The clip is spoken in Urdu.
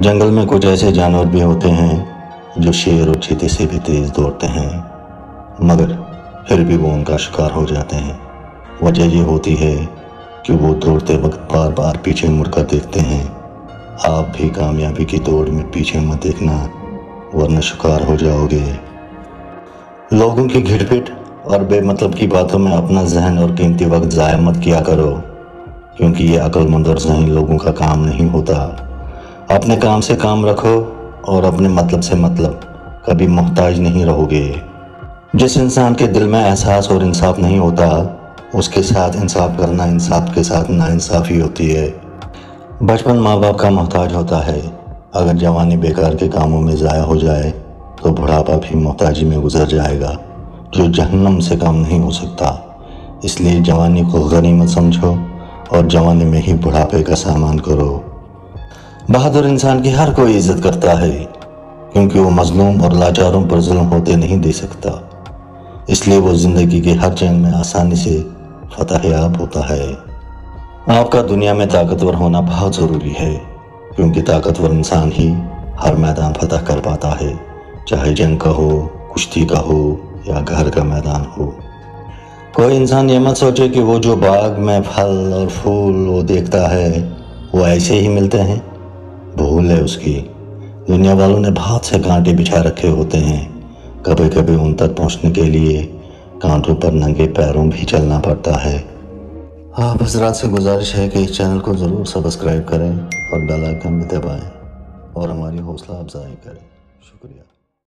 جنگل میں کچھ ایسے جانور بھی ہوتے ہیں جو شیر اور چیتے سے بھی تیز دوڑتے ہیں، مگر پھر بھی وہ ان کا شکار ہو جاتے ہیں۔ وجہ یہ ہوتی ہے کہ وہ دوڑتے وقت بار بار پیچھے مڑ کر دیکھتے ہیں۔ آپ بھی کامیابی کی دوڑ میں پیچھے مت دیکھنا، ورنہ شکار ہو جاؤ گے۔ لوگوں کی گھٹ پٹ اور بے مطلب کی باتوں میں اپنا ذہن اور قیمتی وقت ضائع مت کیا کرو، کیونکہ یہ عقل مند اور ذہین لوگوں کا کام نہیں ہوتا۔ اپنے کام سے کام رکھو اور اپنے مطلب سے مطلب، کبھی محتاج نہیں رہو گے۔ جس انسان کے دل میں احساس اور انصاف نہیں ہوتا، اس کے ساتھ انصاف کرنا انصاف کے ساتھ ناانصافی ہوتی ہے۔ بچپن ماں باپ کا محتاج ہوتا ہے، اگر جوانی بیکار کے کاموں میں ضائع ہو جائے تو بڑھاپا بھی محتاجی میں گزر جائے گا، جو جہنم سے کم نہیں ہو سکتا۔ اس لیے جوانی کو غنیمت سمجھو اور جوانی میں ہی بڑھاپے کا سامان کرو۔ بہادر انسان کی ہر کوئی عزت کرتا ہے، کیونکہ وہ مظلوم اور لاچاروں پر ظلم ہوتے نہیں دے سکتا، اس لیے وہ زندگی کے ہر چین میں آسانی سے فتح یاب ہوتا ہے۔ آپ کا دنیا میں طاقتور ہونا بہت ضروری ہے، کیونکہ طاقتور انسان ہی ہر میدان فتح کر پاتا ہے، چاہے جنگ کا ہو، کشتی کا ہو یا گھر کا میدان ہو۔ کوئی انسان یہ مت سوچے کہ وہ جو باغ میں پھل اور پھول وہ دیکھتا ہے وہ ایسے ہی ملتے ہیں، بھول ہے اس کی۔ دنیا والوں نے بہت سے کانٹے بچھا رکھے ہوتے ہیں، کبھی کبھی ان تک پہنچنے کے لیے کانٹوں پر ننگے پیروں بھی چلنا پڑتا ہے۔ آپ حضرات سے گزارش ہے کہ اس چینل کو ضرور سبسکرائب کریں اور بیل آئیکن بھی دبائیں اور ہماری حوصلہ افزائی کریں۔ شکریہ۔